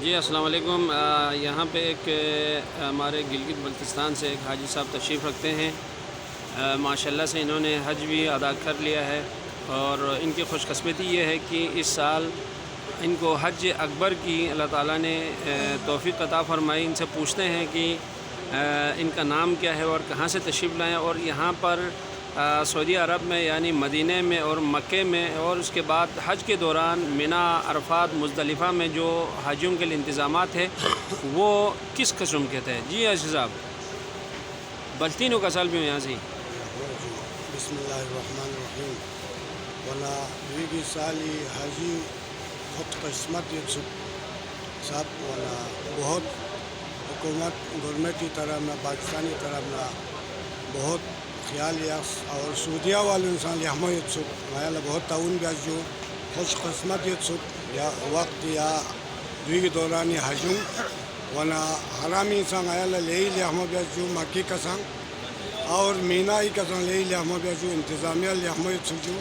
جی السلام علیکم۔ یہاں پہ ایک ہمارے گلگت بلتستان سے ایک حاجی صاحب تشریف رکھتے ہیں۔ ماشاءاللہ سے انہوں نے حج بھی ادا کر لیا ہے، اور ان کی خوش قسمتی یہ ہے کہ اس سال ان کو حج اکبر کی اللہ تعالیٰ نے توفیق عطا فرمائی۔ ان سے پوچھتے ہیں کہ ان کا نام کیا ہے اور کہاں سے تشریف لائیں، اور یہاں پر سعودی عرب میں یعنی مدینہ میں اور مکے میں، اور اس کے بعد حج کے دوران مینا، عرفات، مزدلفہ میں جو حاجیوں کے لیے انتظامات ہیں وہ کس قسم کے تھے؟ جی عزیز صاحب، بلتینوں کا سال بھی ہوں یہاں سے۔ بسم اللہ الرحمن الرحیم ولا ویگی سالی حاجی خود قسمت یہ سب ولا بہت حکومت گورنمنٹ کی طرف نہ پاکستانی طرف نہ بہت خیال یا اور سعودیہ والے انسان یہاں یہ سب مایا بہت تعاون بیاز جو خوش قسمت یہ سب یا وقت یا ویگی دورانی حجوں ونا حرامی انسان آیا لے یہاں بیاز جو مکی کا سنگ اور مینائی کا سن لے لہما بیجو انتظامیہ لہما سجو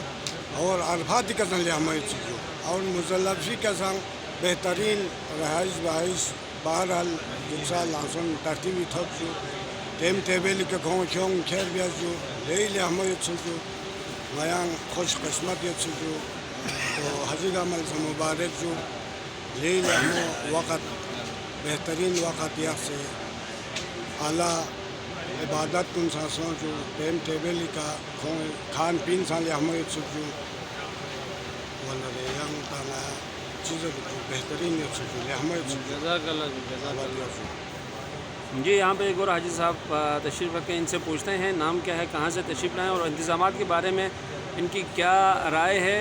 اور عرفاتی کا سن لہما سجو اور مزلفی کا سن بہترین رہائش بہائش بہرحال جلسہ لانسن ترتیبی تھوک جو ٹیم ٹیبل کے کھوں کھوں کھیر بیجو لے لہما سجو میاں خوش قسمت یہ سجو تو حجی کا عمل سے مبارک جو لے لہما وقت بہترین وقت یا سے اعلیٰ عبادت کن سانسوں جو ٹیم ٹیبل کا کھان پین سان ہمیں سجو والا ریاں تانا چیزیں جو بہترین ہے سجو ہمیں جزاک اللہ۔ جی یہاں پہ ایک اور حاجی صاحب تشریف رکھے، ان سے پوچھتے ہیں نام کیا ہے، کہاں سے تشریف لائیں، اور انتظامات کے بارے میں ان کی کیا رائے ہے۔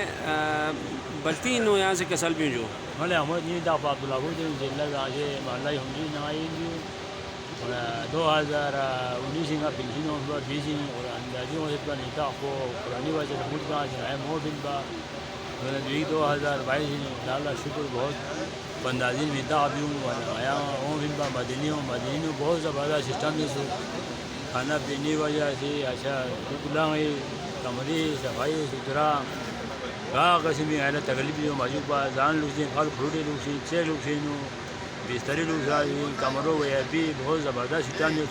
بلتین ہو یہاں سے کسل بھی جو ولا احمد ني دا عبد الله ودي جل Raji مالله يومي نايي 2019 nga bilhino ba bisi ora andaji wa itba ni ta ko qurani wa se mut ba jaye mo bin ba wala 2022 Allah shukr bahut bandazin mi da bi wala aya o bin ba madini bahut zabardast system se khaنا پینے وجہ سے اچھا کلاں کمرے صفائی ستھرا کا قسمی ہے تکلیف جو موجود با جان لوگ سے پھل فروٹ لوگ سے چھ لوگ سے نو بستری لوگ سے کمروں وہ بھی بہت زبردست سٹان جو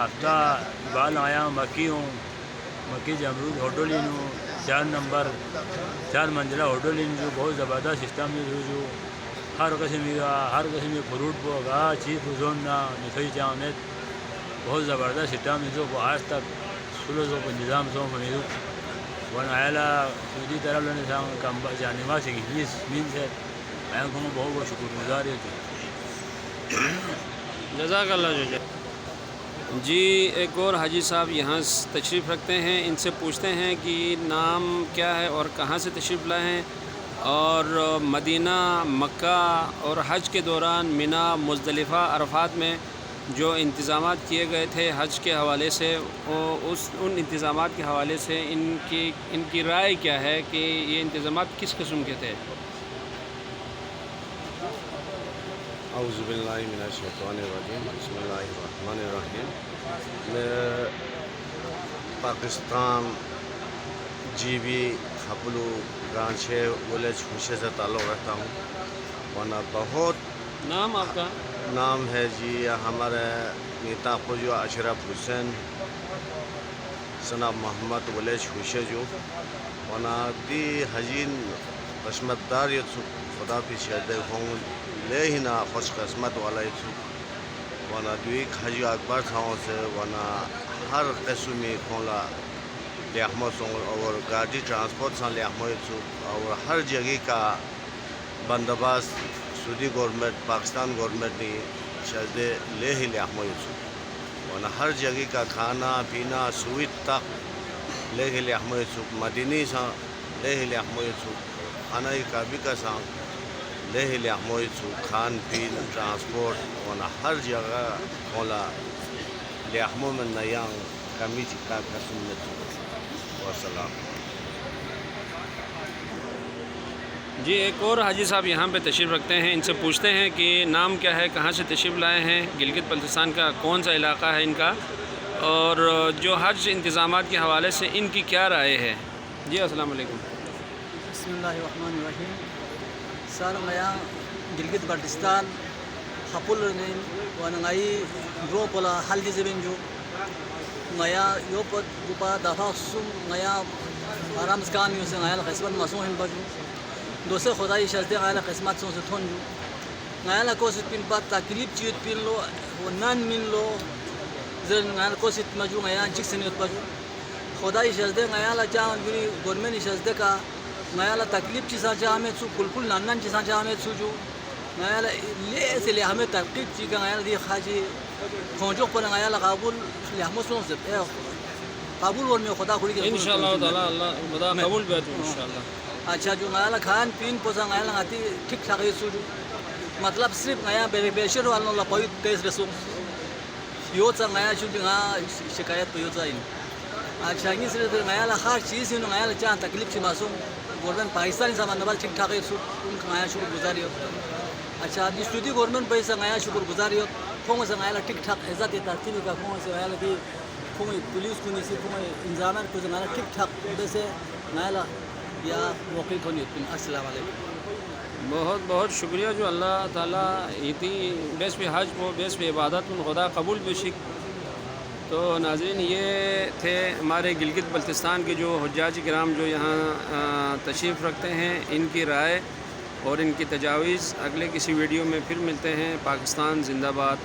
ہفتہ بال آیا مکی ہوں مکی جمرود ہوٹل نو 4 نمبر 4 منزلہ ہوٹل جو بہت زبردست سسٹم جو ہر قسم فروٹ کو گا چیف زون نہ مٹھائی جامد بہت زبردست سسٹم جو آج تک سلو کو نظام سو بنے ون آئلہ سعودی طرف لینے سے کم جانوا سے مین سے میں کو بہت بہت شکر گزار ہے جزاک اللہ۔ جی ایک اور حاجی صاحب یہاں تشریف رکھتے ہیں، ان سے پوچھتے ہیں کہ نام کیا ہے اور کہاں سے تشریف لائے ہیں، اور مدینہ، مکہ اور حج کے دوران مینا، مزدلفہ، عرفات میں جو انتظامات کیے گئے تھے حج کے حوالے سے، ان انتظامات کے حوالے سے ان کی رائے کیا ہے کہ یہ انتظامات کس قسم کے تھے؟ اعوذ باللہ من الشیطان الرجیم، بسم اللہ الرحمن الرحیم۔ میں Pakistan G B Khaplu branch village خوشی سے تعلق رکھتا ہوں، ورنہ بہت نام آپ کا؟ نام ہے جی ہمارے نیتا خوجو اشرف حسین سناب محمد ولیج خوشی جو ورنہ دی حجین قسمت دار یہ خدا پی شہدے ہوں لے ہی نہ خوش قسمت والا یہ ورنہ دوی حجی اکبر تھاؤں سے ورنہ ہر قسمی کھولا لحمہ سنگ اور گاڑی ٹرانسپورٹ سان لحمہ اور ہر جگہ کا بندوبست سعودی گورنمنٹ پاکستان گورنمنٹ نے شہدے لے ہی لحمہ ورنہ ہر جگہ کا کھانا پینا سویت تک لے ہی لحمہ مدینی سا لے ہی لحمہ کھانا کا بھی کا سان لے ہی لحمہ کھان پین ٹرانسپورٹ ورنہ ہر جگہ کھولا لحمہ میں نیاں کمی کا قسم میں وسلام۔ جی ایک اور حاجی صاحب یہاں پہ تشریف رکھتے ہیں، ان سے پوچھتے ہیں کہ نام کیا ہے، کہاں سے تشریف لائے ہیں، گلگت بلتستان کا کون سا علاقہ ہے ان کا، اور جو حج انتظامات کے حوالے سے ان کی کیا رائے ہے۔ جی السلام علیکم۔ بسم اللہ الرحمن الرحیم۔ سر میں Gilgit Baltistan hapulunin wana ngai dropola haldi zebenju ngaya yopot bupa dafasum ngaya aram skan yuse ngaya la qismat masum hin baju dose khudai shazde ngaya la qismat son se thonju ngaya la kosit pin pat taklif chit pin lo wonan min lo zen ngaya la kosit maju ngaya jiksen yot baju khudai shazde ngaya la jaan bini government shazde ka ngaya la taklif chi sa jame su kulkul nannan chi sa jame su ju ngaya la le se le hame tarqib chi ka ngaya la di khaji khonjo پر ngaya la qabul le hamo son se قبول ور میں خدا کھڑی انشاءاللہ تعالی اللہ خدا قبول بیت انشاءاللہ. اچھا جو ngaya la khan pin posa ngaya la ngati ٹھیک ٹھاک سو مطلب صرف ngaya بیشر والوں لا پوی تیز رسو یو چا ngaya شو nga شکایت پہ ہوتا ہے. اچھا یہ صرف ngaya la ہر چیز نو ngaya la چاہ تکلیف چھ معصوم گورنمنٹ پاکستانی سامان نبال ٹھیک ٹھاک سو ان ngaya شکر گزاری ہو. اچھا دی سٹودی گورنمنٹ پیسہ ngaya شکر گزاری ہو کھوں سے ngaya la ٹھیک ٹھاک عزت ترتیب کا کھوں سے ngaya la دی کھوں پولیس کو نہیں سی کھوں انتظامات کو ngaya la ٹھیک ٹھاک ویسے ngaya la یا موقع کو نہیں. السلام علیکم. بہت بہت شکریہ جو اللہ تعالیٰ اتنی بیس پہ حج کو بیس پہ عبادت ان خدا قبول بشک. تو ناظرین یہ تھے ہمارے گلگت بلتستان کے جو حجاج کرام جو یہاں تشریف رکھتے ہیں ان کی رائے اور ان کی تجاویز. اگلے کسی ویڈیو میں پھر ملتے ہیں. پاکستان زندہ باد.